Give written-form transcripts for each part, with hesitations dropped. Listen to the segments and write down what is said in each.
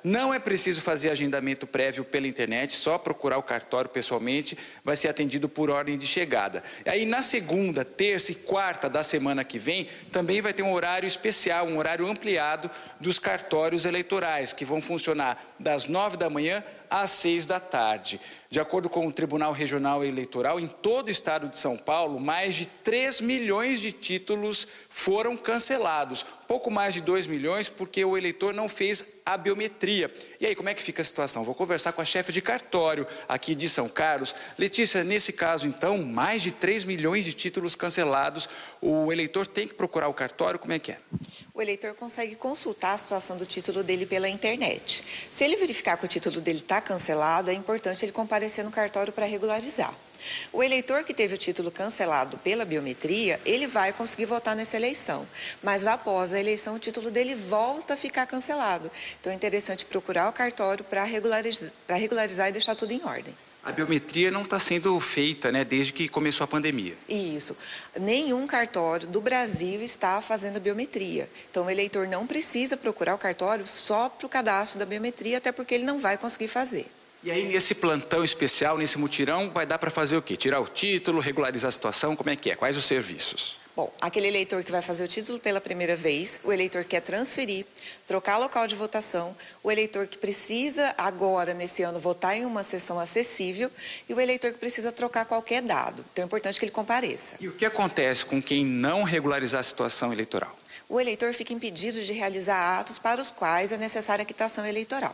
Não é preciso fazer agendamento prévio pela internet, só procurar o cartório pessoalmente, vai ser atendido por ordem de chegada. Aí na segunda, terça e quarta da semana que vem, também vai ter um horário especial, um horário ampliado dos cartórios eleitorais, que vão funcionar das 9 da manhã às 6 da tarde. De acordo com o Tribunal Regional Eleitoral, em todo o estado de São Paulo, mais de 3 milhões de títulos foram cancelados. Pouco mais de 2 milhões porque o eleitor não fez a biometria. E aí, como é que fica a situação? Vou conversar com a chefe de cartório aqui de São Carlos. Letícia, nesse caso, então, mais de 3 milhões de títulos cancelados. O eleitor tem que procurar o cartório? Como é que é? O eleitor consegue consultar a situação do título dele pela internet. Se ele verificar que o título dele está cancelado, é importante ele comparecer no cartório para regularizar. O eleitor que teve o título cancelado pela biometria, ele vai conseguir votar nessa eleição. Mas após a eleição, o título dele volta a ficar cancelado. Então é interessante procurar o cartório para regularizar e deixar tudo em ordem. A biometria não está sendo feita, né, desde que começou a pandemia. Isso. Nenhum cartório do Brasil está fazendo biometria. Então, o eleitor não precisa procurar o cartório só para o cadastro da biometria, até porque ele não vai conseguir fazer. E aí, nesse plantão especial, nesse mutirão, vai dar para fazer o quê? Tirar o título, regularizar a situação, como é que é? Quais os serviços? Bom, aquele eleitor que vai fazer o título pela primeira vez, o eleitor que quer transferir, trocar local de votação, o eleitor que precisa agora, nesse ano, votar em uma sessão acessível e o eleitor que precisa trocar qualquer dado. Então é importante que ele compareça. E o que acontece com quem não regularizar a situação eleitoral? O eleitor fica impedido de realizar atos para os quais é necessária a quitação eleitoral.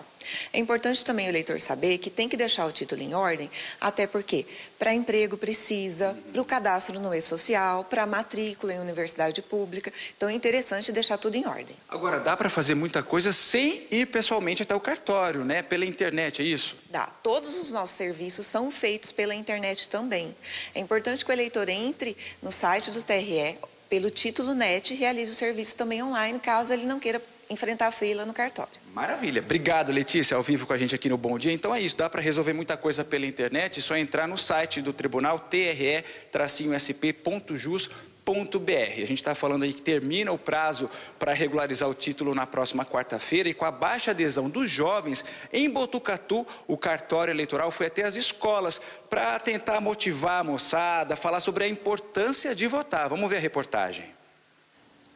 É importante também o eleitor saber que tem que deixar o título em ordem, até porque para emprego precisa, para o cadastro no e-social, para a matrícula em universidade pública. Então é interessante deixar tudo em ordem. Agora, dá para fazer muita coisa sem ir pessoalmente até o cartório, né? Pela internet, é isso? Dá. Todos os nossos serviços são feitos pela internet também. É importante que o eleitor entre no site do TRE, pelo título NET, e realize o serviço também online, caso ele não queira enfrentar a fila no cartório. Maravilha. Obrigado, Letícia, ao vivo com a gente aqui no Bom Dia. Então é isso, dá para resolver muita coisa pela internet, é só entrar no site do tribunal, tre-sp.jus.br. A gente está falando aí que termina o prazo para regularizar o título na próxima quarta-feira e com a baixa adesão dos jovens, em Botucatu, o cartório eleitoral foi até as escolas para tentar motivar a moçada, falar sobre a importância de votar. Vamos ver a reportagem.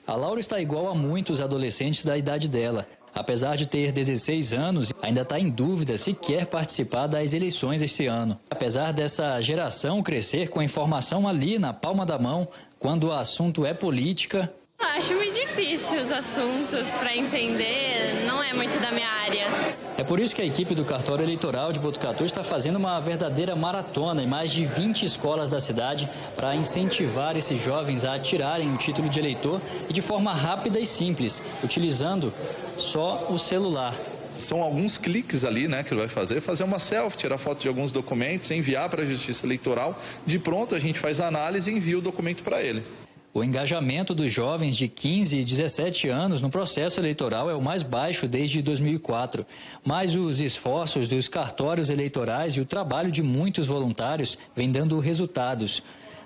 A Laura está igual a muitos adolescentes da idade dela. Apesar de ter 16 anos, ainda está em dúvida se quer participar das eleições este ano. Apesar dessa geração crescer com a informação ali na palma da mão, quando o assunto é política... Acho muito difícil os assuntos para entender, não é muito da minha área. É por isso que a equipe do Cartório Eleitoral de Botucatu está fazendo uma verdadeira maratona em mais de 20 escolas da cidade para incentivar esses jovens a tirarem o título de eleitor e de forma rápida e simples, utilizando só o celular. São alguns cliques ali, né, que ele vai fazer uma selfie, tirar foto de alguns documentos, enviar para a Justiça Eleitoral. De pronto, a gente faz a análise e envia o documento para ele. O engajamento dos jovens de 15 e 17 anos no processo eleitoral é o mais baixo desde 2004. Mas os esforços dos cartórios eleitorais e o trabalho de muitos voluntários vêm dando resultados.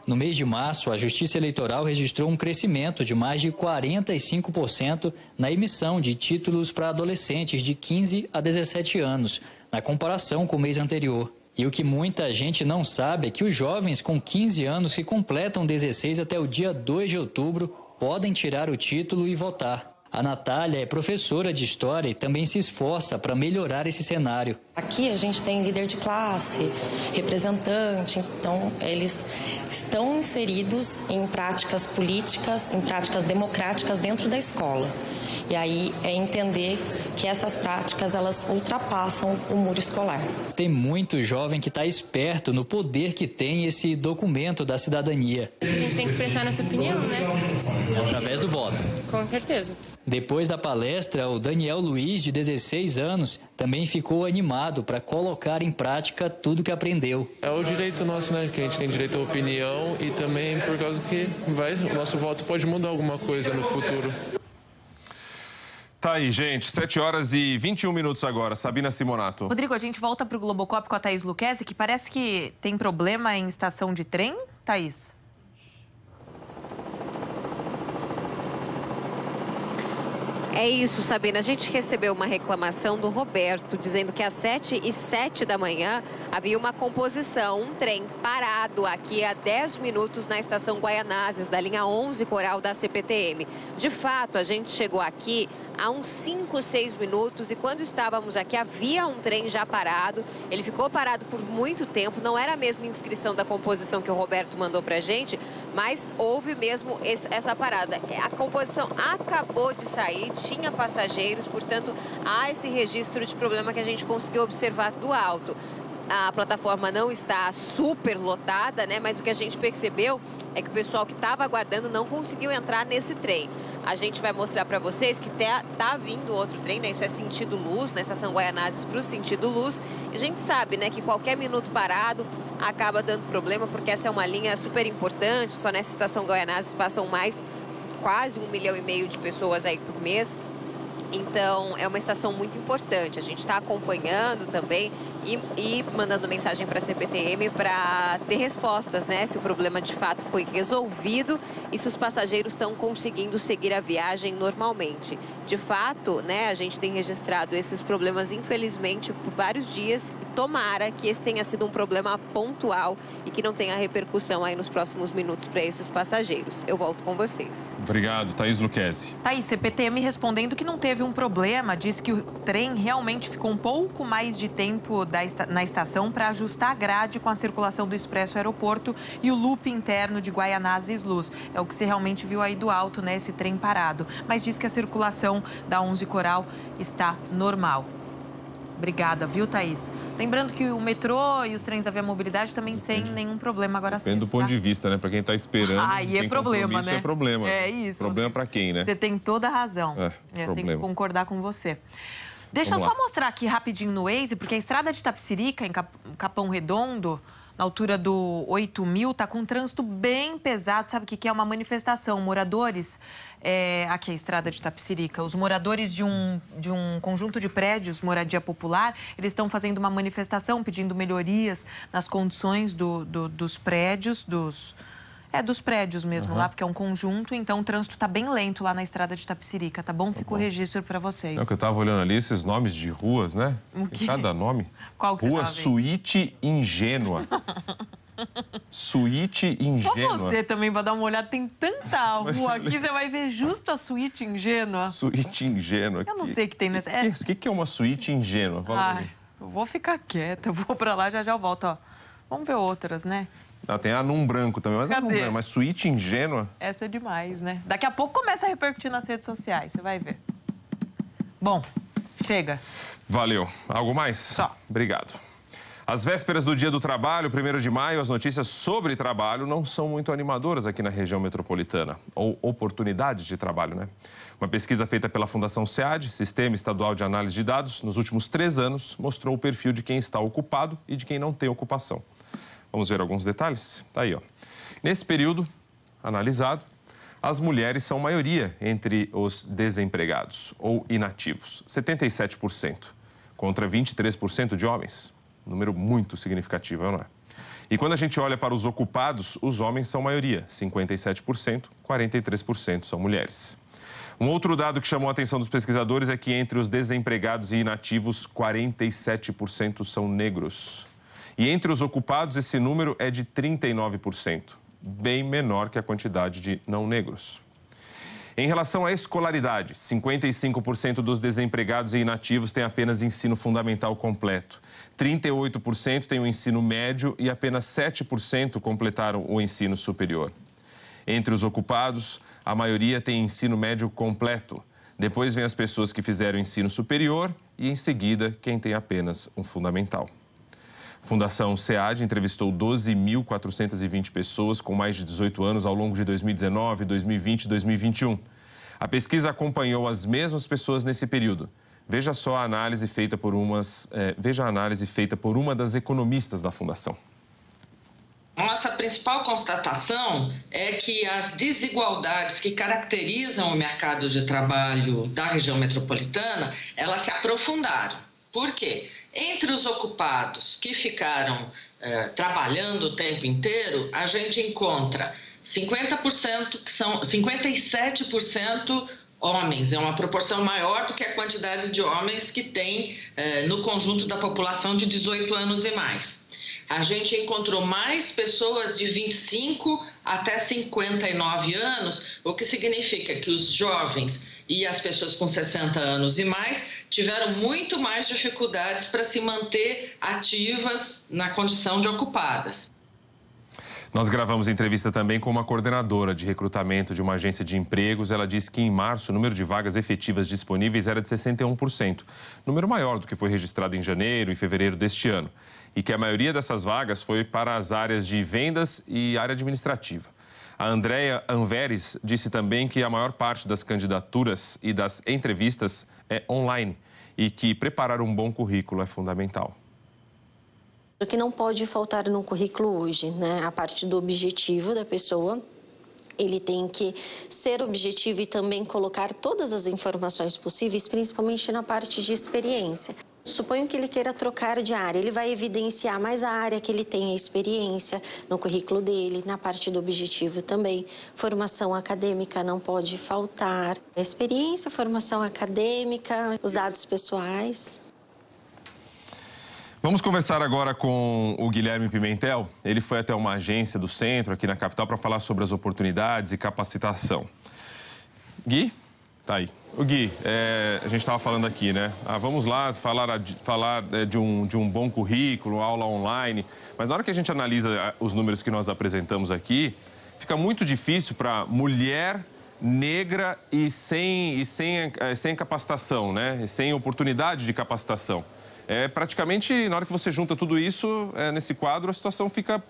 No mês de março, a Justiça Eleitoral registrou um crescimento de mais de 45% na emissão de títulos para adolescentes de 15 a 17 anos, na comparação com o mês anterior. E o que muita gente não sabe é que os jovens com 15 anos que completam 16 até o dia 2 de outubro podem tirar o título e votar. A Natália é professora de História e também se esforça para melhorar esse cenário. Aqui a gente tem líder de classe, representante, então eles estão inseridos em práticas políticas, em práticas democráticas dentro da escola. E aí é entender que essas práticas, elas ultrapassam o muro escolar. Tem muito jovem que está esperto no poder que tem esse documento da cidadania. A gente tem que expressar nossa opinião, né? Através do voto. Com certeza. Depois da palestra, o Daniel Luiz, de 16 anos, também ficou animado para colocar em prática tudo que aprendeu. É o direito nosso, né? Que a gente tem direito à opinião e também por causa que o nosso voto pode mudar alguma coisa no futuro. Tá aí, gente. 7 horas e 21 minutos agora. Sabina Simonato. Rodrigo, a gente volta para o Globocop com a Thaís Luquezzi, que parece que tem problema em estação de trem, Thaís? É isso, Sabina. A gente recebeu uma reclamação do Roberto, dizendo que às 7h07 da manhã havia uma composição, um trem parado aqui há 10 minutos na estação Guaianazes, da linha 11 Coral da CPTM. De fato, a gente chegou aqui há uns 5, 6 minutos e quando estávamos aqui havia um trem já parado. Ele ficou parado por muito tempo, não era a mesma inscrição da composição que o Roberto mandou pra gente, mas houve mesmo essa parada. A composição acabou de sair, tinha passageiros, portanto, há esse registro de problema que a gente conseguiu observar do alto. A plataforma não está super lotada, né? Mas o que a gente percebeu é que o pessoal que estava aguardando não conseguiu entrar nesse trem. A gente vai mostrar para vocês que tá vindo outro trem, né? Isso é sentido luz, na estação Guaianazes para o sentido luz. E a gente sabe, né, que qualquer minuto parado acaba dando problema, porque essa é uma linha super importante. Só nessa estação Guaianazes passam quase 1,5 milhão de pessoas aí por mês. Então, é uma estação muito importante. A gente está acompanhando também e mandando mensagem para a CPTM para ter respostas, né? Se o problema de fato foi resolvido e se os passageiros estão conseguindo seguir a viagem normalmente. De fato, né, a gente tem registrado esses problemas, infelizmente, por vários dias. Tomara que esse tenha sido um problema pontual e que não tenha repercussão aí nos próximos minutos para esses passageiros. Eu volto com vocês. Obrigado, Thaís Luquezzi. Thaís, CPTM respondendo que não teve um problema, disse que o trem realmente ficou um pouco mais de tempo na estação para ajustar a grade com a circulação do Expresso Aeroporto e o loop interno de Guaianazes Luz. É o que você realmente viu aí do alto, né, esse trem parado. Mas diz que a circulação da 11 Coral está normal. Obrigada, viu, Thaís? Lembrando que o metrô e os trens da Via Mobilidade também sem nenhum problema agora sim. Depende do ponto de vista, né? Para quem está esperando. Aí é problema, né? É problema. É isso. Problema para quem, né? Você tem toda a razão. Tenho que concordar com você. Deixa eu só mostrar aqui rapidinho no Waze, porque a estrada de Itapecerica, em Capão Redondo, na altura do 8.000, está com um trânsito bem pesado. Sabe o que é? Uma manifestação. Moradores, aqui é a estrada de Itapecerica, os moradores de um conjunto de prédios, moradia popular, eles estão fazendo uma manifestação pedindo melhorias nas condições dos prédios, dos prédios mesmo lá, porque é um conjunto, então o trânsito está bem lento lá na estrada de Itapecerica, tá bom? Fica o registro para vocês. É que eu estava olhando ali, esses nomes de ruas, né? Tem cada nome. Qual que Rua você Suíte Ingênua. Suíte Ingênua. Só você também vai dar uma olhada, tem tanta rua aqui, você vai ver justo a Suíte Ingênua. Suíte Ingênua. Eu não sei o que tem nessa... O que é uma suíte ingênua? Fala pra mim. Eu vou ficar quieta, eu vou para lá, já eu volto, ó. Vamos ver outras, né? Tem a num branco também, mas Cadê? Num branco, mas suíte ingênua. Essa é demais, né? Daqui a pouco começa a repercutir nas redes sociais, você vai ver. Bom, chega. Valeu. Algo mais? Só. Obrigado. Às vésperas do Dia do Trabalho, 1º de maio, as notícias sobre trabalho não são muito animadoras aqui na região metropolitana. Ou oportunidades de trabalho, né? Uma pesquisa feita pela Fundação SEAD, Sistema Estadual de Análise de Dados, nos últimos 3 anos, mostrou o perfil de quem está ocupado e de quem não tem ocupação. Vamos ver alguns detalhes? Tá aí, ó. Nesse período analisado, as mulheres são maioria entre os desempregados ou inativos, 77%, contra 23% de homens. Número muito significativo, não é? E quando a gente olha para os ocupados, os homens são maioria, 57%, 43% são mulheres. Um outro dado que chamou a atenção dos pesquisadores é que entre os desempregados e inativos, 47% são negros. E entre os ocupados, esse número é de 39%, bem menor que a quantidade de não negros. Em relação à escolaridade, 55% dos desempregados e inativos têm apenas ensino fundamental completo. 38% têm o ensino médio e apenas 7% completaram o ensino superior. Entre os ocupados, a maioria tem ensino médio completo. Depois vem as pessoas que fizeram ensino superior e, em seguida, quem tem apenas um fundamental. A Fundação SEAD entrevistou 12.420 pessoas com mais de 18 anos ao longo de 2019, 2020 e 2021. A pesquisa acompanhou as mesmas pessoas nesse período. Veja só a análise feita por uma das economistas da Fundação. Nossa principal constatação é que as desigualdades que caracterizam o mercado de trabalho da região metropolitana, elas se aprofundaram. Por quê? Entre os ocupados que ficaram trabalhando o tempo inteiro, a gente encontra 50% que são 57% homens, é uma proporção maior do que a quantidade de homens que tem no conjunto da população de 18 anos e mais. A gente encontrou mais pessoas de 25 até 59 anos, o que significa que os jovens e as pessoas com 60 anos e mais tiveram muito mais dificuldades para se manter ativas na condição de ocupadas. Nós gravamos entrevista também com uma coordenadora de recrutamento de uma agência de empregos. Ela disse que em março o número de vagas efetivas disponíveis era de 61%, número maior do que foi registrado em janeiro e fevereiro deste ano. E que a maioria dessas vagas foi para as áreas de vendas e área administrativa. A Andréia Anveres disse também que a maior parte das candidaturas e das entrevistas é online e que preparar um bom currículo é fundamental. O que não pode faltar no currículo hoje, né? A parte do objetivo da pessoa. Ele tem que ser objetivo e também colocar todas as informações possíveis, principalmente na parte de experiência. Suponho que ele queira trocar de área, ele vai evidenciar mais a área que ele tem a experiência no currículo dele, na parte do objetivo também. Formação acadêmica não pode faltar. Experiência, formação acadêmica, os dados pessoais. Vamos conversar agora com o Guilherme Pimentel. Ele foi até uma agência do centro, aqui na capital, para falar sobre as oportunidades e capacitação. Gui, tá aí. O Gui, a gente estava falando aqui, né? Vamos lá falar de um bom currículo, aula online. Mas na hora que a gente analisa os números que nós apresentamos aqui, fica muito difícil para mulher negra e sem capacitação, né? Sem oportunidade de capacitação. Praticamente, na hora que você junta tudo isso, nesse quadro, a situação fica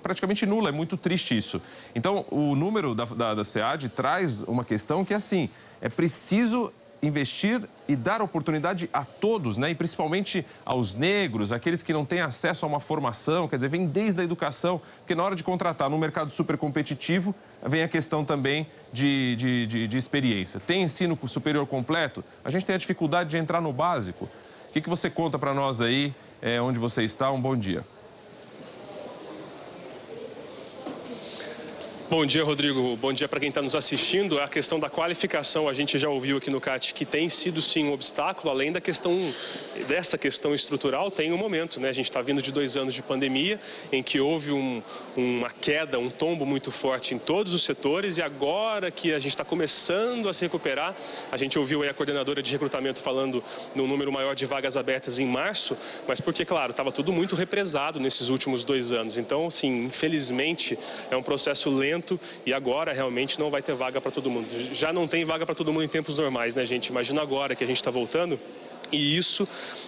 praticamente nula, é muito triste isso. Então, o número da SEAD traz uma questão que é assim, é preciso investir e dar oportunidade a todos, né? E principalmente aos negros, aqueles que não têm acesso a uma formação, quer dizer, vem desde a educação, porque na hora de contratar num mercado super competitivo, vem a questão também de experiência. Tem ensino superior completo? A gente tem a dificuldade de entrar no básico. O que você conta para nós aí, onde você está? Um bom dia. Bom dia, Rodrigo. Bom dia para quem está nos assistindo. A questão da qualificação, a gente já ouviu aqui no CAT que tem sido sim um obstáculo, além dessa questão estrutural, tem um momento, né? A gente está vindo de 2 anos de pandemia, em que houve uma queda, um tombo muito forte em todos os setores, e agora que a gente está começando a se recuperar, a gente ouviu aí a coordenadora de recrutamento falando no número maior de vagas abertas em março, mas porque, claro, estava tudo muito represado nesses últimos 2 anos. Então, assim, infelizmente, é um processo lento. E agora realmente não vai ter vaga para todo mundo. Já não tem vaga para todo mundo em tempos normais, né, gente? Imagina agora que a gente está voltando. E isso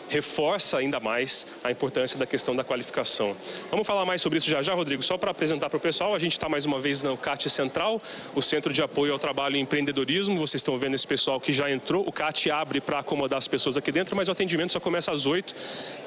reforça ainda mais a importância da questão da qualificação. Vamos falar mais sobre isso já, Rodrigo. Só para apresentar para o pessoal, a gente está mais uma vez no CAT Central, o Centro de Apoio ao Trabalho e Empreendedorismo. Vocês estão vendo esse pessoal que já entrou. O CAT abre para acomodar as pessoas aqui dentro, mas o atendimento só começa às 8.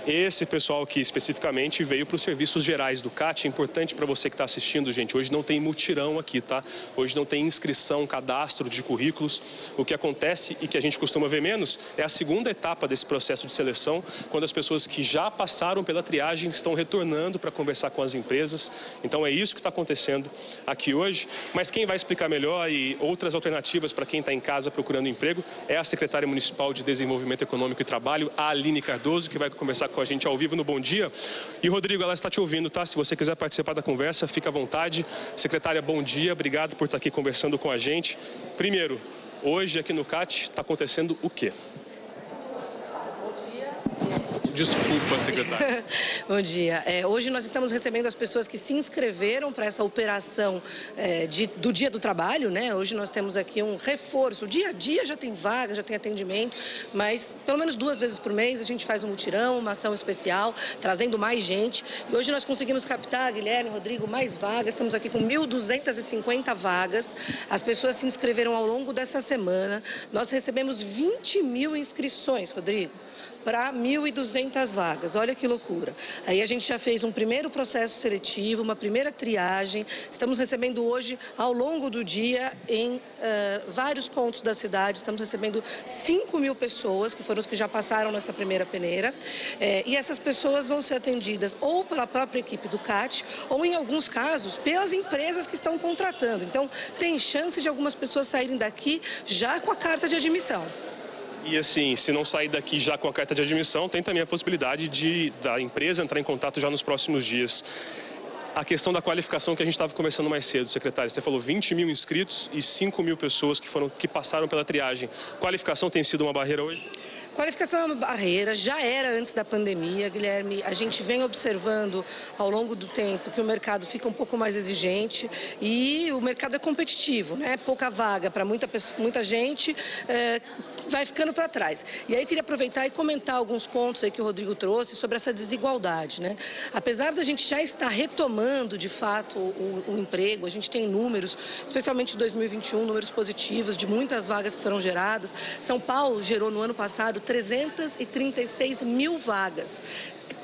Esse pessoal aqui especificamente veio para os serviços gerais do CAT. É importante para você que está assistindo, gente. Hoje não tem mutirão aqui, tá? Hoje não tem inscrição, cadastro de currículos. O que acontece e que a gente costuma ver menos é a segunda etapa desse processo de seleção, quando as pessoas que já passaram pela triagem estão retornando para conversar com as empresas. Então é isso que está acontecendo aqui hoje. Mas quem vai explicar melhor e outras alternativas para quem está em casa procurando emprego é a secretária municipal de Desenvolvimento Econômico e Trabalho, a Aline Cardoso, que vai conversar com a gente ao vivo no Bom Dia. E Rodrigo, ela está te ouvindo, tá? Se você quiser participar da conversa, fica à vontade. Secretária, bom dia, obrigado por estar aqui conversando com a gente. Primeiro, hoje aqui no CAT está acontecendo o quê? Desculpa, secretária. Bom dia. Hoje nós estamos recebendo as pessoas que se inscreveram para essa operação do Dia do Trabalho, né? Hoje nós temos aqui um reforço. O dia a dia já tem vaga, já tem atendimento, mas pelo menos 2 vezes por mês a gente faz um mutirão, uma ação especial, trazendo mais gente. E hoje nós conseguimos captar, Guilherme, Rodrigo, mais vagas. Estamos aqui com 1.250 vagas. As pessoas se inscreveram ao longo dessa semana. Nós recebemos 20 mil inscrições, Rodrigo, para 1.250 2.900 vagas, olha que loucura. Aí a gente já fez um primeiro processo seletivo, uma primeira triagem. Estamos recebendo hoje, ao longo do dia, em vários pontos da cidade, estamos recebendo 5.000 pessoas, que foram os que já passaram nessa primeira peneira. E essas pessoas vão ser atendidas ou pela própria equipe do CAT, ou em alguns casos, pelas empresas que estão contratando. Então, tem chance de algumas pessoas saírem daqui já com a carta de admissão. E assim, se não sair daqui já com a carta de admissão, tem também a possibilidade da empresa entrar em contato já nos próximos dias. A questão da qualificação que a gente estava conversando mais cedo, secretário, você falou 20.000 inscritos e 5.000 pessoas que passaram pela triagem. Qualificação tem sido uma barreira hoje? Qualificação é uma barreira, já era antes da pandemia, Guilherme. A gente vem observando ao longo do tempo que o mercado fica um pouco mais exigente e o mercado é competitivo, né? Pouca vaga para muita gente, vai ficando para trás. E aí eu queria aproveitar e comentar alguns pontos aí que o Rodrigo trouxe sobre essa desigualdade, né? Apesar da gente já estar retomando, de fato, o emprego, a gente tem números, especialmente de 2021, números positivos de muitas vagas que foram geradas. São Paulo gerou no ano passado 336.000 vagas.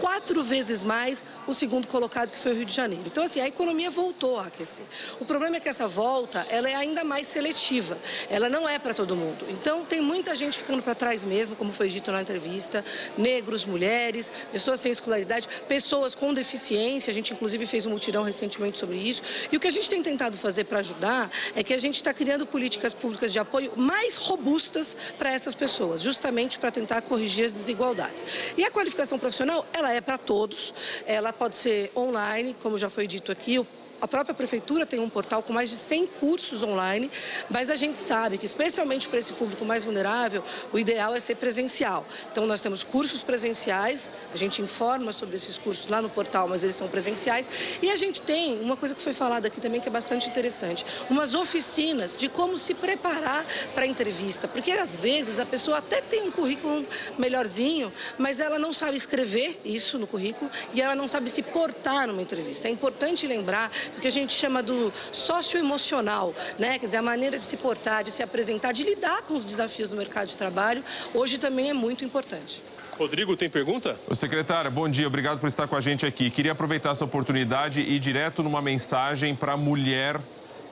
4 vezes mais o segundo colocado, que foi o Rio de Janeiro. Então, assim, a economia voltou a aquecer. O problema é que essa volta, ela é ainda mais seletiva. Ela não é para todo mundo. Então, tem muita gente ficando para trás mesmo, como foi dito na entrevista. Negros, mulheres, pessoas sem escolaridade, pessoas com deficiência. A gente, inclusive, fez um mutirão recentemente sobre isso. E o que a gente tem tentado fazer para ajudar é que a gente está criando políticas públicas de apoio mais robustas para essas pessoas, justamente para tentar corrigir as desigualdades. E a qualificação profissional, ela é para todos, ela pode ser online, como já foi dito aqui. A própria prefeitura tem um portal com mais de 100 cursos online, mas a gente sabe que, especialmente para esse público mais vulnerável, o ideal é ser presencial. Então, nós temos cursos presenciais, a gente informa sobre esses cursos lá no portal, mas eles são presenciais. E a gente tem uma coisa que foi falada aqui também que é bastante interessante, umas oficinas de como se preparar para a entrevista, porque às vezes a pessoa até tem um currículo melhorzinho, mas ela não sabe escrever isso no currículo e ela não sabe se portar numa entrevista. É importante lembrar o que a gente chama do socioemocional, né? Quer dizer, a maneira de se portar, de se apresentar, de lidar com os desafios do mercado de trabalho, hoje também é muito importante. Rodrigo, tem pergunta? Ô, secretária, bom dia, obrigado por estar com a gente aqui. Queria aproveitar essa oportunidade e ir direto numa mensagem para a mulher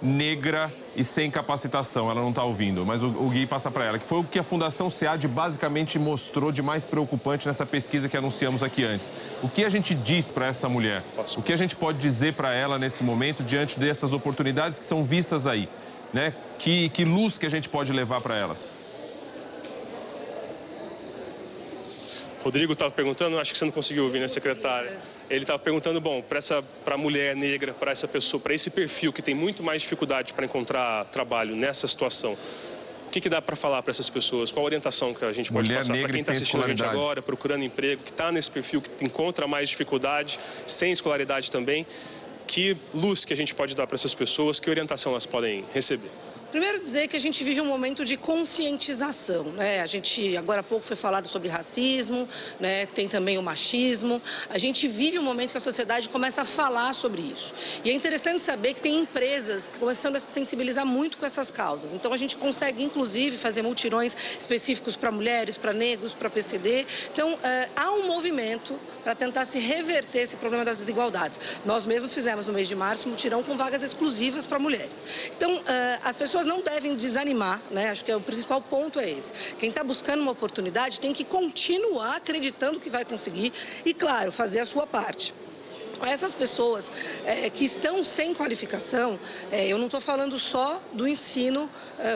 negra e sem capacitação. Ela não está ouvindo, mas o Gui passa para ela, que foi o que a Fundação SEAD basicamente mostrou de mais preocupante nessa pesquisa que anunciamos aqui antes. O que a gente diz para essa mulher? O que a gente pode dizer para ela nesse momento, diante dessas oportunidades que são vistas aí, né? Que luz que a gente pode levar para elas? Rodrigo estava perguntando, acho que você não conseguiu ouvir, né, secretária? Ele estava perguntando, bom, para a mulher negra, para essa pessoa, para esse perfil que tem muito mais dificuldade para encontrar trabalho nessa situação, o que dá para falar para essas pessoas? Qual a orientação que a gente pode passar para quem está assistindo a gente agora, procurando emprego, que está nesse perfil, que encontra mais dificuldade, sem escolaridade também? Que luz que a gente pode dar para essas pessoas? Que orientação elas podem receber? Primeiro dizer que a gente vive um momento de conscientização, né? A gente, agora há pouco foi falado sobre racismo, né? Tem também o machismo. A gente vive um momento que a sociedade começa a falar sobre isso. E é interessante saber que tem empresas começando a se sensibilizar muito com essas causas. Então a gente consegue, inclusive, fazer mutirões específicos para mulheres, para negros, para PCD. Então há um movimento para tentar se reverter esse problema das desigualdades. Nós mesmos fizemos no mês de março um mutirão com vagas exclusivas para mulheres. Então as pessoas não devem desanimar, né? Acho que o principal ponto é esse. Quem está buscando uma oportunidade tem que continuar acreditando que vai conseguir e, claro, fazer a sua parte. Essas pessoas que estão sem qualificação, eu não estou falando só do ensino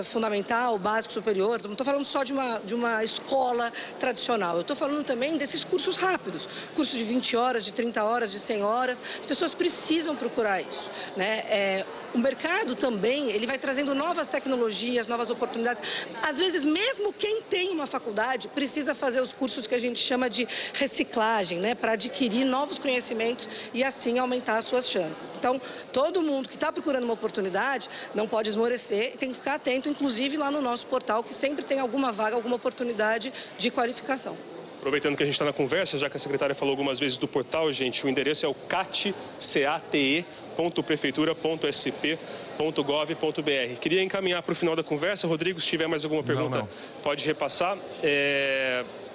fundamental, básico, superior, não estou falando só de uma escola tradicional, eu estou falando também desses cursos rápidos, cursos de 20 horas, de 30 horas, de 100 horas, as pessoas precisam procurar isso, né? O mercado também, ele vai trazendo novas tecnologias, novas oportunidades. Às vezes, mesmo quem tem uma faculdade, precisa fazer os cursos que a gente chama de reciclagem, né? Para adquirir novos conhecimentos e assim aumentar as suas chances. Então, todo mundo que está procurando uma oportunidade não pode esmorecer, tem que ficar atento, inclusive lá no nosso portal, que sempre tem alguma vaga, alguma oportunidade de qualificação. Aproveitando que a gente está na conversa, já que a secretária falou algumas vezes do portal, gente, o endereço é o cate.prefeitura.sp.gov.br. Queria encaminhar para o final da conversa. Rodrigo, se tiver mais alguma pergunta, pode repassar.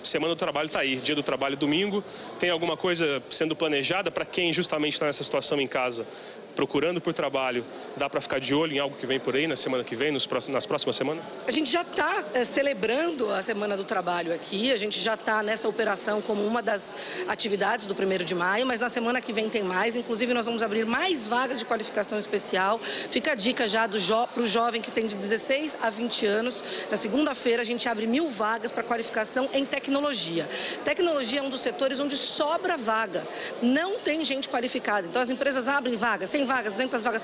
Semana do Trabalho está aí, Dia do Trabalho domingo. Tem alguma coisa sendo planejada para quem justamente está nessa situação em casa, procurando por trabalho? Dá para ficar de olho em algo que vem por aí na semana que vem, nas próximas semanas? A gente já está celebrando a Semana do Trabalho aqui, a gente já está nessa operação como uma das atividades do 1º de maio, mas na semana que vem tem mais. Inclusive, nós vamos abrir mais vagas de qualificação especial. Fica a dica já para o jovem que tem de 16 a 20 anos. Na segunda-feira, a gente abre 1000 vagas para qualificação em tecnologia. Tecnologia é um dos setores onde sobra vaga. Não tem gente qualificada. Então, as empresas abrem vagas, 100 vagas, 200 vagas,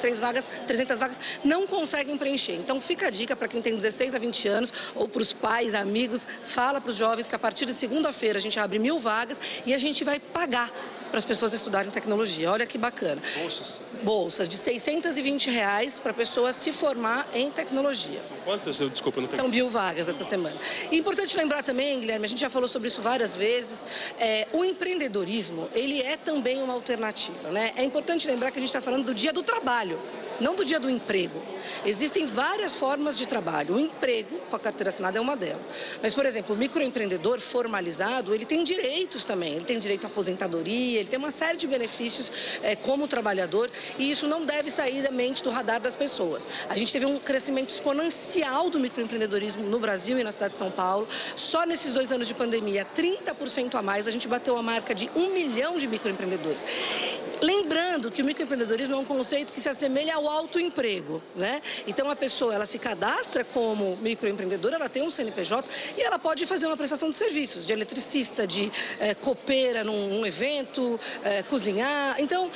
300 vagas, não conseguem preencher. Então, fica a dica para quem tem 16 a 20 anos, ou para os pais, amigos, fala para os jovens que a partir de segunda-feira a gente abre 1000 vagas e a gente vai pagar para as pessoas estudarem tecnologia. Olha que bacana. Bolsas? Bolsas de R$620 para a pessoa se formar em tecnologia. São quantas? Desculpa, não tenho... São 1000 vagas essa semana. E importante lembrar também, Guilherme, a gente já falou sobre isso várias vezes, o empreendedorismo, ele é também uma alternativa, né? É importante lembrar que a gente está falando do Dia do Trabalho, não do Dia do Emprego. Existem várias formas de trabalho. O emprego com a carteira assinada é uma delas. Mas, por exemplo, o microempreendedor formalizado, ele tem direitos também. Ele tem direito à aposentadoria, ele tem uma série de benefícios como trabalhador, e isso não deve sair da mente do radar das pessoas. A gente teve um crescimento exponencial do microempreendedorismo no Brasil e na cidade de São Paulo. Só nesses 2 anos de pandemia, 30% a mais, a gente bateu a marca de 1 milhão de microempreendedores. Lembrando que o microempreendedorismo é um conceito que se assemelha ao autoemprego, né? Então a pessoa, ela se cadastra como microempreendedora, ela tem um CNPJ e ela pode fazer uma prestação de serviços, de eletricista, de copeira num evento, cozinhar. Então,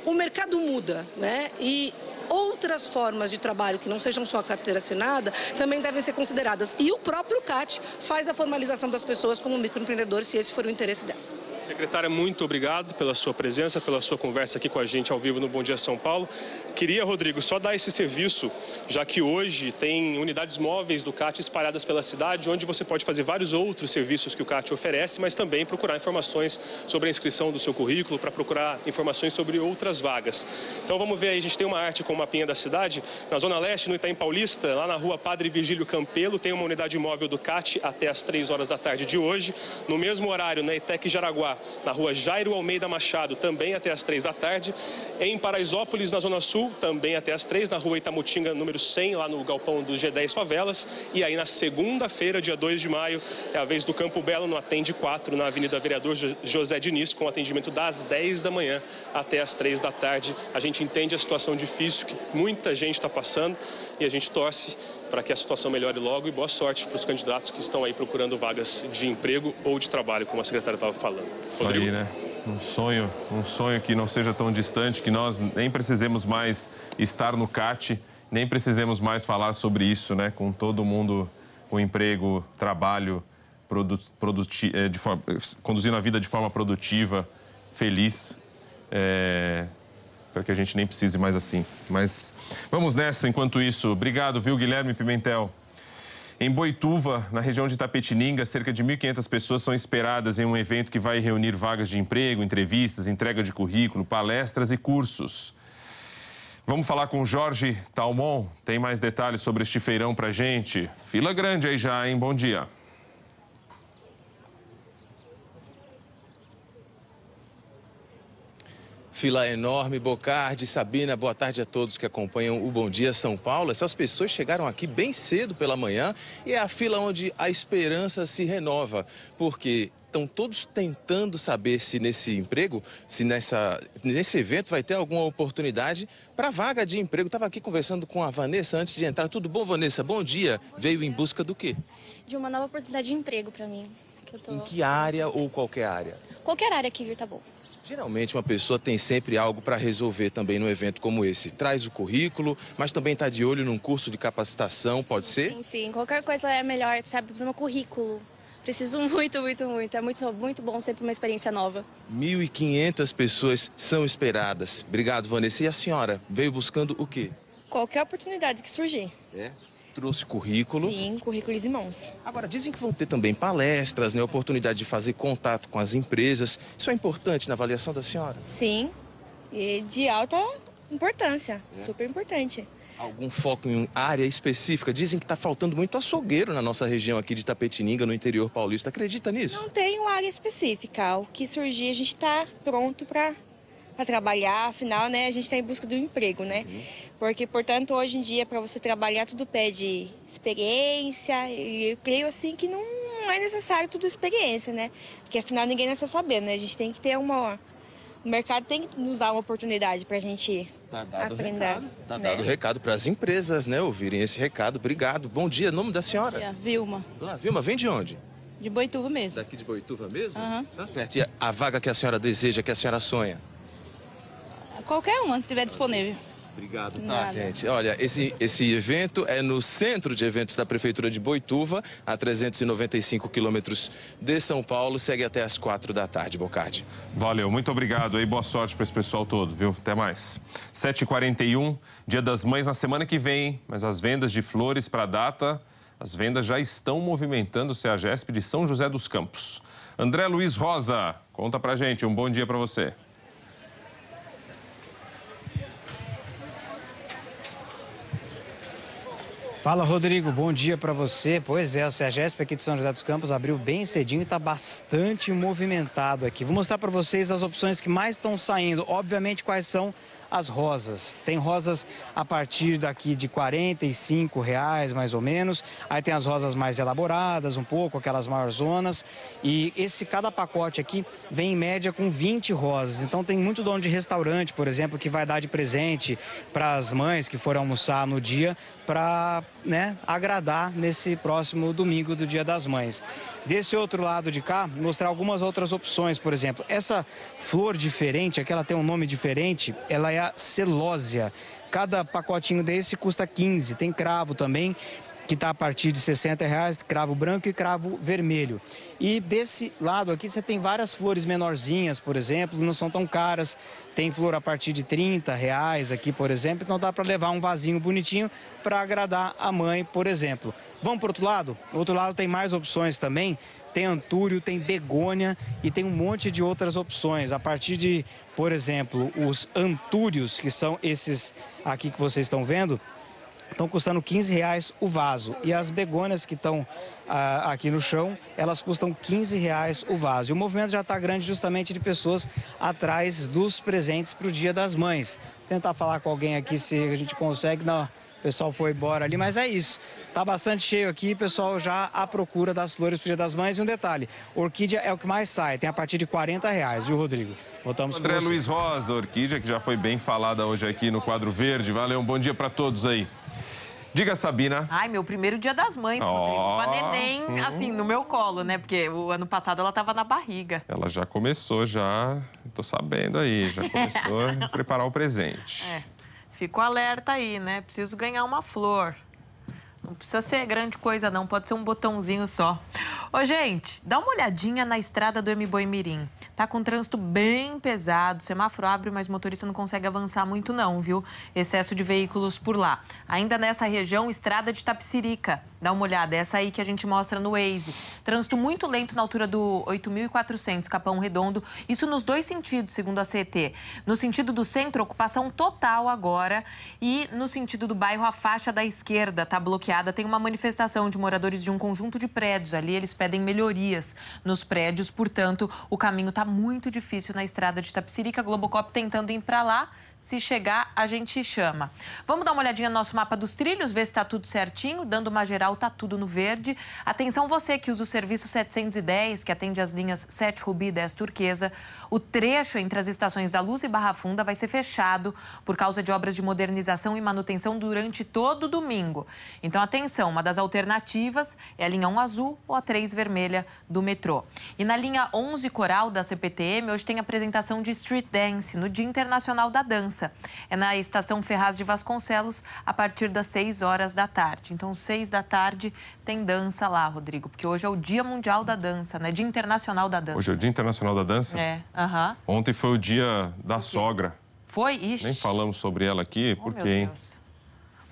o mercado muda, né? E outras formas de trabalho que não sejam só a carteira assinada também devem ser consideradas. E o próprio CAT faz a formalização das pessoas como microempreendedores, se esse for o interesse delas. Secretária, muito obrigado pela sua presença, pela sua conversa aqui com a gente ao vivo no Bom Dia São Paulo. Queria, Rodrigo, só dar esse serviço, já que hoje tem unidades móveis do CAT espalhadas pela cidade, onde você pode fazer vários outros serviços que o CAT oferece, mas também procurar informações sobre a inscrição do seu currículo, para procurar informações sobre outras vagas. Então vamos ver aí, a gente tem uma arte com o mapinha da cidade. Na Zona Leste, no Itaim Paulista, lá na rua Padre Virgílio Campelo, tem uma unidade móvel do CAT até às 3 horas da tarde de hoje. No mesmo horário, na ETEC Jaraguá, na rua Jairo Almeida Machado, também até às 3 da tarde. Em Paraisópolis, na Zona Sul, também até às 3, na rua Itamutinga, número 100, lá no galpão do G10 Favelas. E aí, na segunda-feira, dia 2 de maio, é a vez do Campo Belo, no Atende 4, na Avenida Vereador José Diniz, com atendimento das 10 da manhã até às 3 da tarde. A gente entende a situação difícil que muita gente está passando e a gente torce para que a situação melhore logo, e boa sorte para os candidatos que estão aí procurando vagas de emprego ou de trabalho, como a secretária estava falando. Isso aí, né? Um sonho que não seja tão distante, que nós nem precisemos mais estar no CAT, nem precisemos mais falar sobre isso, né? Com todo mundo com emprego, trabalho, conduzindo a vida de forma produtiva, feliz. Para que a gente nem precise mais assim. Mas vamos nessa, enquanto isso. Obrigado, viu, Guilherme Pimentel? Em Boituva, na região de Itapetininga, cerca de 1.500 pessoas são esperadas em um evento que vai reunir vagas de emprego, entrevistas, entrega de currículo, palestras e cursos. Vamos falar com o Jorge Talmon. Tem mais detalhes sobre este feirão pra gente. Fila grande aí já, hein? Bom dia. Fila enorme, Bocardi, Sabina, boa tarde a todos que acompanham o Bom Dia São Paulo. Essas pessoas chegaram aqui bem cedo pela manhã e é a fila onde a esperança se renova, porque estão todos tentando saber se nesse emprego, se nesse evento vai ter alguma oportunidade para vaga de emprego. Estava aqui conversando com a Vanessa antes de entrar. Tudo bom, Vanessa? Bom dia. Veio em busca do quê? De uma nova oportunidade de emprego para mim. Em que área ou qualquer área? Qualquer área que vir tá bom. Geralmente uma pessoa tem sempre algo para resolver também num evento como esse. Traz o currículo, mas também está de olho num curso de capacitação, pode ser? Sim, sim. Qualquer coisa é melhor, sabe, para o meu currículo. Preciso muito. É muito bom sempre uma experiência nova. 1.500 pessoas são esperadas. Obrigado, Vanessa. E a senhora veio buscando o quê? Qualquer oportunidade que surgir. Trouxe currículo? Sim, currículos em mãos. Agora, dizem que vão ter também palestras, né? Oportunidade de fazer contato com as empresas. Isso é importante na avaliação da senhora? Sim, e de alta importância, super importante. Algum foco em área específica? Dizem que está faltando muito açougueiro na nossa região aqui de Itapetininga, no interior paulista. Acredita nisso? Não tem uma área específica. O que surgir, a gente está pronto para trabalhar. Afinal, né, a gente está em busca de um emprego, né? Porque, portanto, hoje em dia, para você trabalhar, tudo pede experiência. E eu creio, assim, que não é necessário tudo experiência, né? Porque, afinal, ninguém nasceu sabendo, né? A gente tem que ter uma... O mercado tem que nos dar uma oportunidade para a gente aprender. Tá dado o recado para as empresas, né? Ouvirem esse recado. Obrigado. Bom dia. Nome da senhora? Bom dia, Vilma. Dona Vilma, vem de onde? De Boituva mesmo. Daqui de Boituva mesmo? Aham. Tá certo. E a vaga que a senhora deseja, que a senhora sonha? Qualquer uma que estiver disponível. Obrigado, tá, gente? Olha, esse evento é no Centro de Eventos da Prefeitura de Boituva, a 395 quilômetros de São Paulo. Segue até às 4 da tarde, Bocardi. Valeu, muito obrigado aí. Boa sorte para esse pessoal todo, viu? Até mais. 7h41, Dia das Mães na semana que vem, mas as vendas de flores para a data, as vendas já estão movimentando o CEAGESP de São José dos Campos. André Luiz Rosa, conta pra gente. Um bom dia para você. Fala, Rodrigo, bom dia para você. Pois é, o CEAGESP aqui de São José dos Campos abriu bem cedinho e está bastante movimentado aqui. Vou mostrar para vocês as opções que mais estão saindo. Obviamente, quais são as rosas. Tem rosas a partir daqui de R$ 45, mais ou menos. Aí tem as rosas mais elaboradas, um pouco, aquelas maiorzonas. E cada pacote aqui vem em média com 20 rosas. Então tem muito dono de restaurante, por exemplo, que vai dar de presente para as mães que forem almoçar no dia, para, né, agradar nesse próximo domingo do Dia das Mães. Desse outro lado de cá, mostrar algumas outras opções. Por exemplo, essa flor diferente, aqui ela tem um nome diferente, ela é a celósia. Cada pacotinho desse custa 15. Tem cravo também, que está a partir de R$ 60, cravo branco e cravo vermelho. E desse lado aqui você tem várias flores menorzinhas, por exemplo, não são tão caras. Tem flor a partir de R$ 30 aqui, por exemplo, então dá para levar um vasinho bonitinho para agradar a mãe, por exemplo. Vamos para o outro lado? O outro lado tem mais opções também. Tem antúrio, tem begônia e tem um monte de outras opções. A partir de, por exemplo, os antúrios, que são esses aqui que vocês estão vendo, estão custando R$ 15 o vaso. E as begônias que estão aqui no chão, elas custam R$ 15 o vaso. E o movimento já está grande justamente de pessoas atrás dos presentes para o Dia das Mães. Vou tentar falar com alguém aqui se a gente consegue. Não, o pessoal foi embora ali, mas é isso. Está bastante cheio aqui, pessoal já à procura das flores para o Dia das Mães. E um detalhe, orquídea é o que mais sai, tem a partir de R$ 40, viu, Rodrigo? Voltamos com André você. Luiz Rosa, orquídea que já foi bem falada hoje aqui no Quadro Verde. Valeu, um bom dia para todos aí. Diga, Sabina. Ai, meu primeiro Dia das Mães, Rodrigo. Com a neném, assim, no meu colo, né? Porque o ano passado ela estava na barriga. Ela já começou, tô sabendo aí, já começou a preparar o presente. Fico alerta aí, né? Preciso ganhar uma flor. Não precisa ser grande coisa, não. Pode ser um botãozinho só. Ô, gente, dá uma olhadinha na estrada do Mboimirim. Tá com trânsito bem pesado, semáforo abre, mas motorista não consegue avançar muito não, viu? Excesso de veículos por lá. Ainda nessa região, estrada de Itapecerica. Dá uma olhada, essa aí que a gente mostra no Waze. Trânsito muito lento na altura do 8.400, Capão Redondo. Isso nos dois sentidos, segundo a CET. No sentido do centro, ocupação total agora. E no sentido do bairro, a faixa da esquerda tá bloqueada. Tem uma manifestação de moradores de um conjunto de prédios ali. Eles pedem melhorias nos prédios, portanto, o caminho tá muito difícil na estrada de Itapecerica. Globocop tentando ir para lá. Se chegar, a gente chama. Vamos dar uma olhadinha no nosso mapa dos trilhos, ver se está tudo certinho. Dando uma geral, está tudo no verde. Atenção você que usa o serviço 710, que atende as linhas 7 Rubi e 10 Turquesa. O trecho entre as estações da Luz e Barra Funda vai ser fechado por causa de obras de modernização e manutenção durante todo o domingo. Então, atenção, uma das alternativas é a linha 1 azul ou a 3 vermelha do metrô. E na linha 11 Coral da CPTM, hoje tem apresentação de Street Dance no Dia Internacional da Dança. É na estação Ferraz de Vasconcelos, a partir das 6 horas da tarde. Então, 6 da tarde tem dança lá, Rodrigo, porque hoje é o Dia Mundial da Dança, né? Dia Internacional da Dança. Hoje é o Dia Internacional da Dança? Ontem foi o dia da sogra. Foi? Ixi. Nem falamos sobre ela aqui, por quê, hein?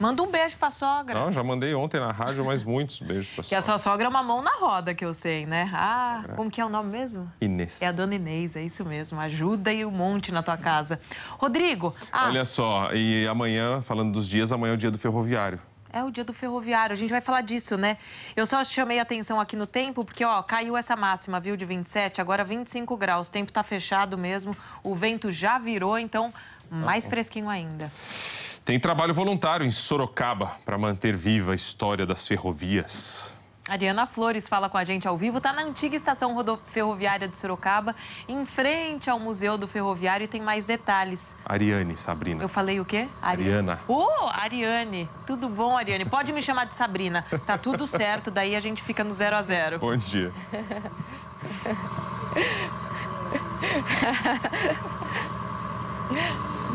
Manda um beijo pra sogra. Não, já mandei ontem na rádio, mas muitos beijos pra sogra. Que a sua sogra é uma mão na roda, que eu sei, né? Ah, como que é o nome mesmo? Inês. É a dona Inês, é isso mesmo. Ajuda e um monte na tua casa. Rodrigo... Olha só, e amanhã, falando dos dias, amanhã é o dia do ferroviário. É o dia do ferroviário, a gente vai falar disso, né? Eu só chamei a atenção aqui no tempo, porque, ó, caiu essa máxima, viu, de 27, agora 25 graus. O tempo tá fechado mesmo, o vento já virou, então mais fresquinho ainda. Tem trabalho voluntário em Sorocaba para manter viva a história das ferrovias. Ariana Flores fala com a gente ao vivo, tá na antiga estação ferroviária de Sorocaba, em frente ao Museu do Ferroviário, e tem mais detalhes. Ariane, Sabrina. Eu falei o quê? Ariana. Ariane. Tudo bom, Ariane? Pode me chamar de Sabrina. Tá tudo certo, daí a gente fica no 0 a 0. Bom dia.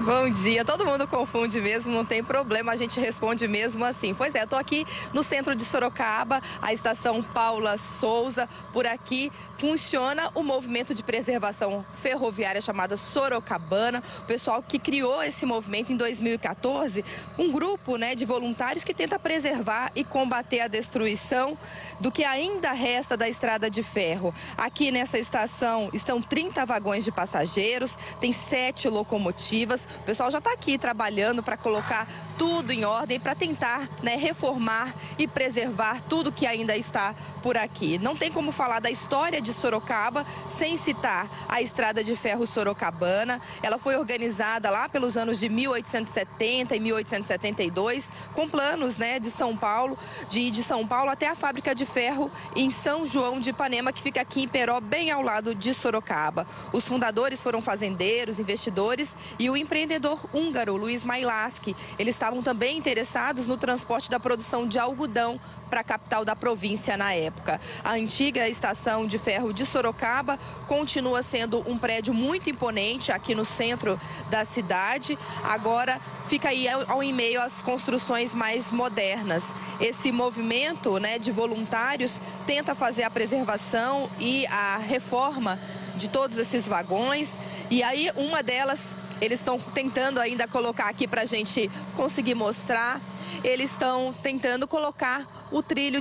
Bom dia, todo mundo confunde mesmo, não tem problema, a gente responde mesmo assim. Pois é, eu tô aqui no centro de Sorocaba, a estação Paula Souza. Por aqui funciona o movimento de preservação ferroviária chamada Sorocabana. O pessoal que criou esse movimento em 2014, um grupo, né, de voluntários que tenta preservar e combater a destruição do que ainda resta da estrada de ferro. Aqui nessa estação estão 30 vagões de passageiros, tem 7 locomotivas. O pessoal já está aqui trabalhando para colocar tudo em ordem, para tentar, né, reformar e preservar tudo que ainda está por aqui. Não tem como falar da história de Sorocaba sem citar a Estrada de Ferro Sorocabana. Ela foi organizada lá pelos anos de 1870 e 1872, com planos, né, de São Paulo, de ir de São Paulo até a fábrica de ferro em São João de Ipanema, que fica aqui em Peró, bem ao lado de Sorocaba. Os fundadores foram fazendeiros, investidores e o empreendedor húngaro Luiz Mailaski. Eles estavam também interessados no transporte da produção de algodão para a capital da província na época. A antiga estação de ferro de Sorocaba continua sendo um prédio muito imponente aqui no centro da cidade. Agora fica aí em meio às construções mais modernas. Esse movimento, né, de voluntários tenta fazer a preservação e a reforma de todos esses vagões. E aí uma delas eles estão tentando ainda colocar aqui para a gente conseguir mostrar. Eles estão tentando colocar o trilho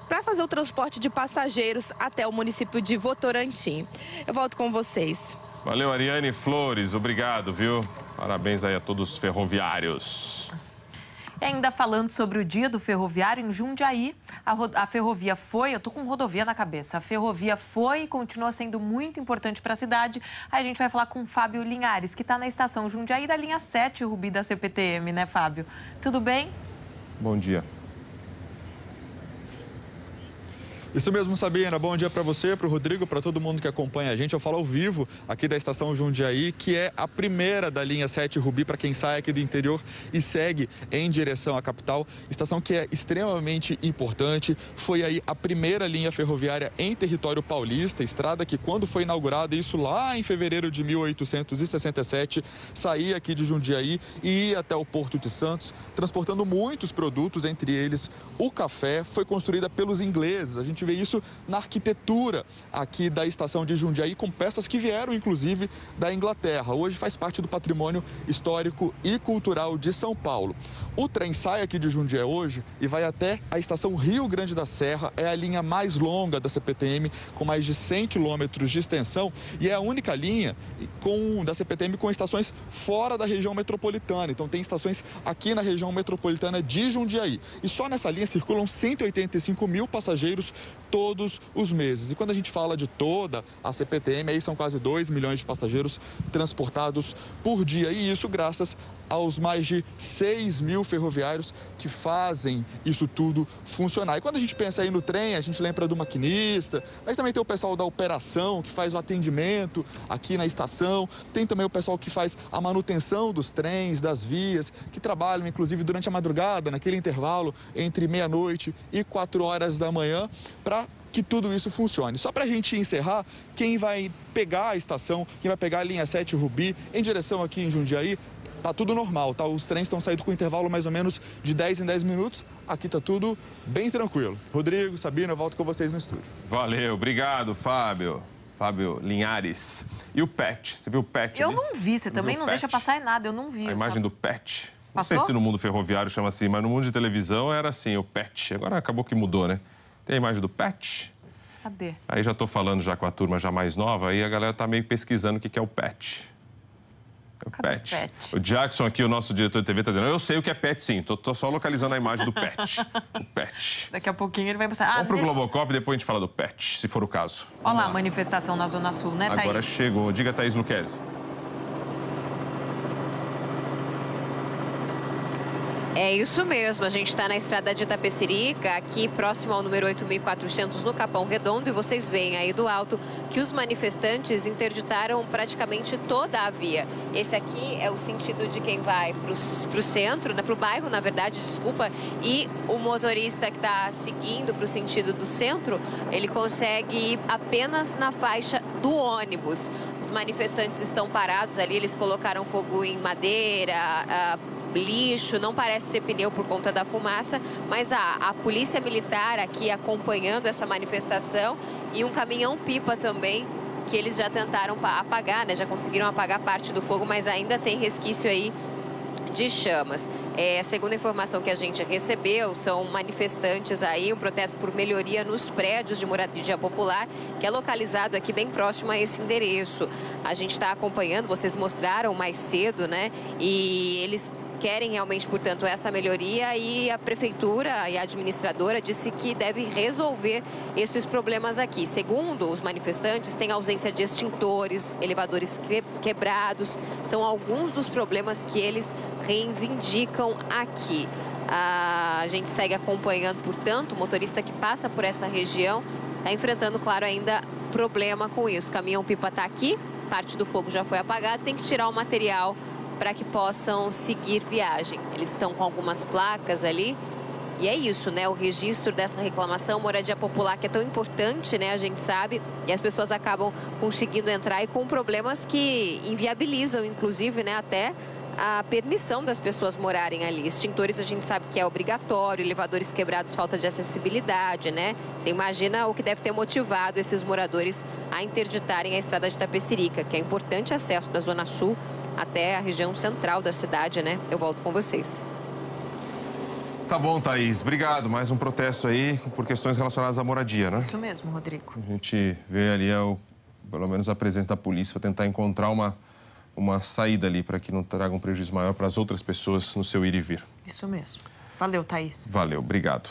para fazer o transporte de passageiros até o município de Votorantim. Eu volto com vocês. Valeu, Ariane Flores. Obrigado, viu? Parabéns aí a todos os ferroviários. E ainda falando sobre o dia do ferroviário, em Jundiaí, a ferrovia foi... Eu tô com rodovia na cabeça. A ferrovia foi e continua sendo muito importante para a cidade. Aí a gente vai falar com o Fábio Linhares, que está na estação Jundiaí da linha 7 Rubi da CPTM, né, Fábio? Tudo bem? Bom dia. Isso mesmo, Sabina. Bom dia para você, para o Rodrigo, para todo mundo que acompanha a gente. Eu falo ao vivo aqui da estação Jundiaí, que é a primeira da linha 7 Rubi para quem sai aqui do interior e segue em direção à capital. Estação que é extremamente importante. Foi aí a primeira linha ferroviária em território paulista, estrada que quando foi inaugurada, isso lá em fevereiro de 1867, saía aqui de Jundiaí e ia até o Porto de Santos, transportando muitos produtos, entre eles o café. Foi construída pelos ingleses. A gente vê isso na arquitetura aqui da estação de Jundiaí, com peças que vieram, inclusive, da Inglaterra. Hoje faz parte do patrimônio histórico e cultural de São Paulo. O trem sai aqui de Jundiaí hoje e vai até a estação Rio Grande da Serra. É a linha mais longa da CPTM, com mais de 100 quilômetros de extensão, e é a única linha da CPTM com estações fora da região metropolitana. Então tem estações aqui na região metropolitana de Jundiaí. E só nessa linha circulam 185 mil passageiros todos os meses. E quando a gente fala de toda a CPTM, aí são quase 2 milhões de passageiros transportados por dia. E isso graças aos mais de 6 mil ferroviários que fazem isso tudo funcionar. E quando a gente pensa aí no trem, a gente lembra do maquinista, mas também tem o pessoal da operação que faz o atendimento aqui na estação. Tem também o pessoal que faz a manutenção dos trens, das vias, que trabalham inclusive durante a madrugada, naquele intervalo entre meia-noite e 4 horas da manhã, para que tudo isso funcione. Só para a gente encerrar, quem vai pegar a estação, quem vai pegar a linha 7 Rubi em direção aqui em Jundiaí, tá tudo normal, tá? Os trens estão saindo com intervalo mais ou menos de 10 em 10 minutos. Aqui tá tudo bem tranquilo. Rodrigo, Sabina, eu volto com vocês no estúdio. Valeu, obrigado, Fábio. Fábio Linhares. E o Pet? Você viu o Pet Eu ali? não vi, você também não deixa passar nada, eu não vi. A imagem do Pet. Não sei se no mundo ferroviário chama assim, mas no mundo de televisão era assim, o pet. Agora acabou que mudou, né? Tem a imagem do pet? Cadê? Aí já tô falando já com a turma já mais nova, aí a galera tá meio pesquisando o que é o pet. É o pet. O Jackson aqui, o nosso diretor de TV, tá dizendo, eu sei o que é pet sim, tô só localizando a imagem do pet. O pet. Daqui a pouquinho ele vai passar. Vamos pro Globocop e depois a gente fala do pet, se for o caso. Olha lá a manifestação na Zona Sul, né, Thaís? Agora chegou. Diga, Thaís Luquezzi. É isso mesmo, a gente está na estrada de Itapecerica, aqui próximo ao número 8.400 no Capão Redondo, e vocês veem aí do alto que os manifestantes interditaram praticamente toda a via. Esse aqui é o sentido de quem vai para o centro, né, para o bairro, na verdade, desculpa, e o motorista que está seguindo para o sentido do centro, ele consegue ir apenas na faixa do ônibus. Os manifestantes estão parados ali, eles colocaram fogo em madeira, lixo, não parece ser pneu por conta da fumaça, mas a polícia militar aqui acompanhando essa manifestação e um caminhão-pipa também, que eles já tentaram apagar, né? Já conseguiram apagar parte do fogo, mas ainda tem resquício aí de chamas. Segundo a informação que a gente recebeu, são manifestantes aí, um protesto por melhoria nos prédios de moradia popular, que é localizado aqui bem próximo a esse endereço. A gente está acompanhando, vocês mostraram mais cedo, né? E eles querem realmente, portanto, essa melhoria, e a prefeitura e a administradora disse que deve resolver esses problemas aqui. Segundo os manifestantes, tem ausência de extintores, elevadores quebrados, são alguns dos problemas que eles reivindicam aqui. A gente segue acompanhando, portanto, o motorista que passa por essa região está enfrentando, claro, ainda problema com isso. O caminhão-pipa está aqui, parte do fogo já foi apagado, tem que tirar o material para que possam seguir viagem. Eles estão com algumas placas ali. E é isso, né? O registro dessa reclamação, moradia popular, que é tão importante, né? A gente sabe. E as pessoas acabam conseguindo entrar e com problemas que inviabilizam, inclusive, né? Até a permissão das pessoas morarem ali. Extintores a gente sabe que é obrigatório, elevadores quebrados, falta de acessibilidade, né? Você imagina o que deve ter motivado esses moradores a interditarem a estrada de Itapecerica, que é importante acesso da Zona Sul até a região central da cidade, né? Eu volto com vocês. Tá bom, Thaís. Obrigado. Mais um protesto aí por questões relacionadas à moradia, né? Isso mesmo, Rodrigo. A gente vê ali, pelo menos, a presença da polícia para tentar encontrar uma saída ali para que não traga um prejuízo maior para as outras pessoas no seu ir e vir. Isso mesmo. Valeu, Thaís. Valeu, obrigado.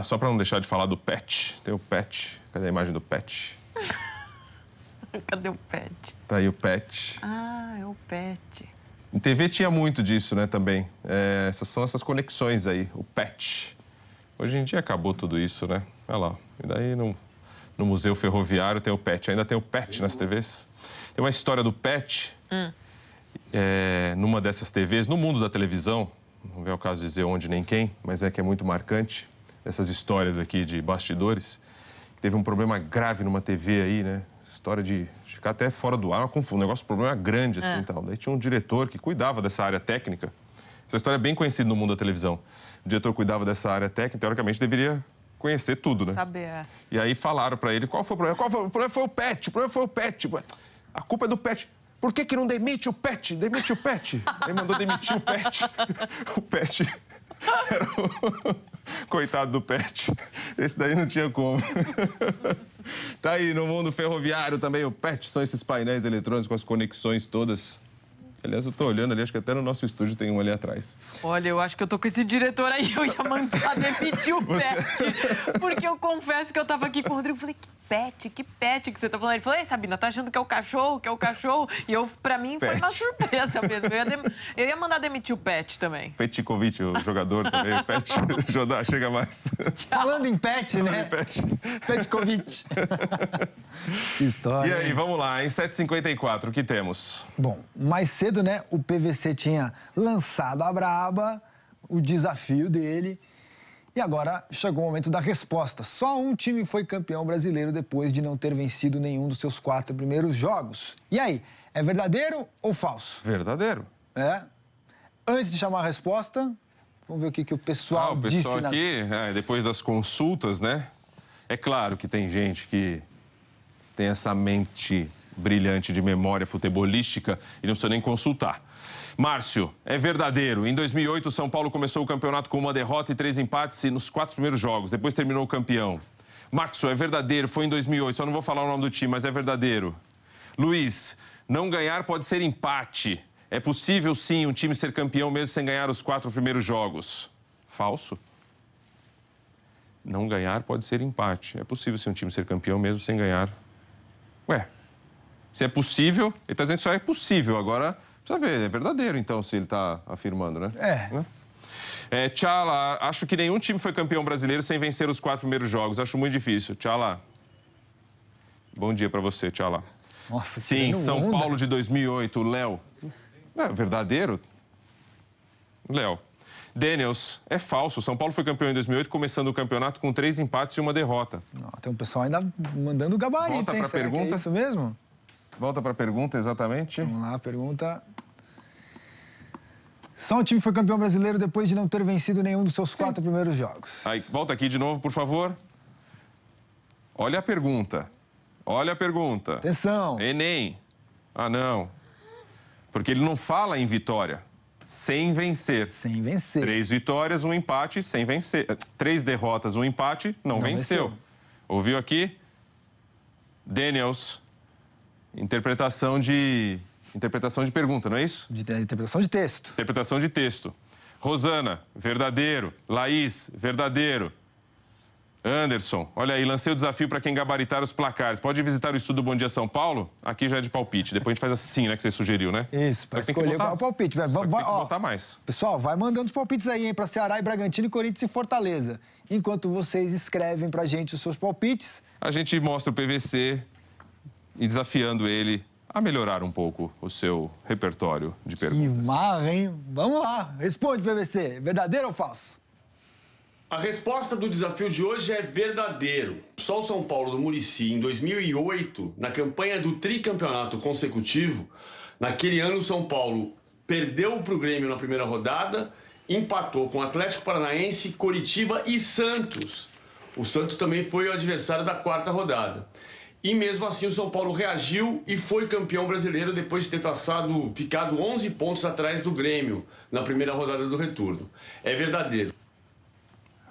Só para não deixar de falar do pet. Tem o pet. Cadê a imagem do pet? Cadê o pet? Tá aí o pet. É o pet. Em TV tinha muito disso, né, também. São essas conexões aí, o pet. Hoje em dia acabou tudo isso, né? Olha lá. E daí no Museu Ferroviário tem o pet. Ainda tem o pet nas TVs. Tem uma história do pet numa dessas TVs, no mundo da televisão. Não é o caso de dizer onde nem quem, mas que é muito marcante. Essas histórias aqui de bastidores. Teve um problema grave numa TV aí, né? História de ficar até fora do ar, um negócio, um problema grande, assim, tal. Daí tinha um diretor que cuidava dessa área técnica. Essa história é bem conhecida no mundo da televisão. O diretor cuidava dessa área técnica, teoricamente deveria conhecer tudo, né? Saber. E aí falaram pra ele, qual foi o problema? O problema foi o pet, o problema foi o pet. A culpa é do pet. Por que não demite o pet? Demite o pet. Ele mandou demitir o pet. O pet era coitado do pet. Esse daí não tinha como. Tá aí, no mundo ferroviário também, o pet são esses painéis eletrônicos com as conexões todas. Aliás, eu tô olhando ali, acho que até no nosso estúdio tem um ali atrás. Olha, eu acho que eu tô com esse diretor aí, eu ia mandar demitir o pet. Porque eu confesso que eu tava aqui com o Rodrigo e falei, que pet que você tá falando? Ele falou, ei, Sabina, tá achando que é o cachorro, E pra mim foi uma surpresa mesmo. Eu ia mandar demitir o pet também. Petkovic, o jogador também, o pet, chega mais. Falando em pet, né? Petkovic. Que história. E aí, vamos lá, em 7h54, o que temos? Bom, mais cedo, né, o PVC tinha lançado a braba, o desafio dele, e agora chegou o momento da resposta. Só um time foi campeão brasileiro depois de não ter vencido nenhum dos seus 4 primeiros jogos. E aí, é verdadeiro ou falso? Verdadeiro. Antes de chamar a resposta, vamos ver o que o pessoal disse. O pessoal aqui, depois das consultas, né? É claro que tem gente que tem essa mente brilhante de memória futebolística e não precisa nem consultar. Márcio, é verdadeiro. Em 2008, o São Paulo começou o campeonato com uma derrota e 3 empates nos 4 primeiros jogos. Depois terminou campeão. Maxo, é verdadeiro. Foi em 2008. Só não vou falar o nome do time, mas é verdadeiro. Luiz, não ganhar pode ser empate. É possível, sim, um time ser campeão mesmo sem ganhar os 4 primeiros jogos. Falso. Não ganhar pode ser empate. É possível, sim, um time ser campeão mesmo sem ganhar. Ué, se é possível, ele está dizendo que só é possível. Agora... precisa ver, é verdadeiro, então, se ele está afirmando, né? Tchala, acho que nenhum time foi campeão brasileiro sem vencer os 4 primeiros jogos. Acho muito difícil. Tchala. Bom dia para você, Tchala. Nossa, sim, São Paulo de 2008, Léo. É verdadeiro? Léo. Daniels, é falso. São Paulo foi campeão em 2008, começando o campeonato com 3 empates e 1 derrota. Não, tem um pessoal ainda mandando gabarito, Volta para a pergunta. É isso mesmo? Volta para a pergunta, exatamente. Vamos lá, a pergunta. Só um time foi campeão brasileiro depois de não ter vencido nenhum dos seus 4 primeiros jogos. Aí, volta aqui de novo, por favor. Olha a pergunta. Olha a pergunta. Atenção. Enem. Ah, não. Porque ele não fala em vitória. Sem vencer. Sem vencer. 3 vitórias, 1 empate, sem vencer. 3 derrotas, 1 empate, não venceu. Ouviu aqui? Daniels. Interpretação de pergunta, não é isso? Interpretação de texto. Interpretação de texto. Rosana, verdadeiro. Laís, verdadeiro. Anderson, olha aí, lancei o desafio para quem gabaritar os placares. Pode visitar o estudo Bom Dia São Paulo? Aqui já é de palpite. Depois a gente faz assim, né, que você sugeriu, né? Isso, para escolher qual é o palpite. Tem que botar mais. Pessoal, vai mandando os palpites aí, hein, para Ceará e Bragantino, e Corinthians e Fortaleza. Enquanto vocês escrevem pra gente os seus palpites... a gente mostra o PVC e desafiando ele a melhorar um pouco o seu repertório de perguntas. Que marra, hein? Vamos lá, responde, PVC. Verdadeiro ou falso? A resposta do desafio de hoje é verdadeiro. Só o São Paulo do Muricy, em 2008, na campanha do tricampeonato consecutivo, naquele ano o São Paulo perdeu para o Grêmio na primeira rodada, empatou com Atlético Paranaense, Coritiba e Santos. O Santos também foi o adversário da 4ª rodada. E mesmo assim o São Paulo reagiu e foi campeão brasileiro depois de ter ficado 11 pontos atrás do Grêmio na primeira rodada do retorno. É verdadeiro.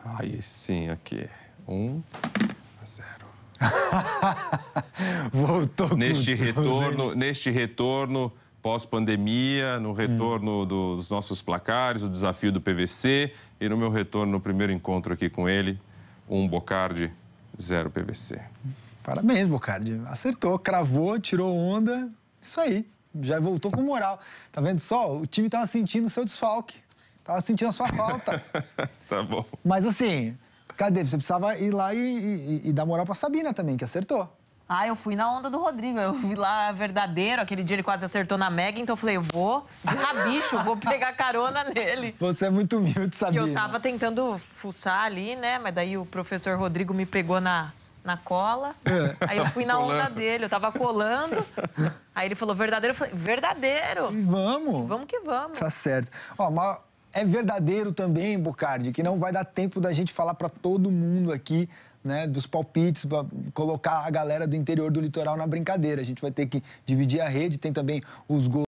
Aí sim, aqui. 1-0. Voltou neste retorno pós-pandemia, no retorno dos nossos placares, o desafio do PVC e no meu retorno no primeiro encontro aqui com ele, 1 Bocardi, 0 PVC. Parabéns, Bocardi. Acertou, cravou, tirou onda. Isso aí, já voltou com moral. Tá vendo só? O time tava sentindo o seu desfalque. Tava sentindo a sua falta. Tá bom. Mas assim, cadê? Você precisava ir lá e dar moral pra Sabina também, que acertou. Ah, eu fui na onda do Rodrigo. Eu vi lá verdadeiro. Aquele dia ele quase acertou na Mega, então eu falei, eu vou de rabicho, vou pegar carona nele. Você é muito humilde, Sabina. E eu tava tentando fuçar ali, né? Mas daí o professor Rodrigo me pegou na cola. Aí eu fui na onda dele, eu tava colando. Aí ele falou, verdadeiro? Eu falei, verdadeiro. E vamos. Vamos que vamos. Tá certo. Ó, mas é verdadeiro também, Bocardi, que não vai dar tempo da gente falar pra todo mundo aqui, né, dos palpites, pra colocar a galera do interior do litoral na brincadeira. A gente vai ter que dividir a rede, tem também os gols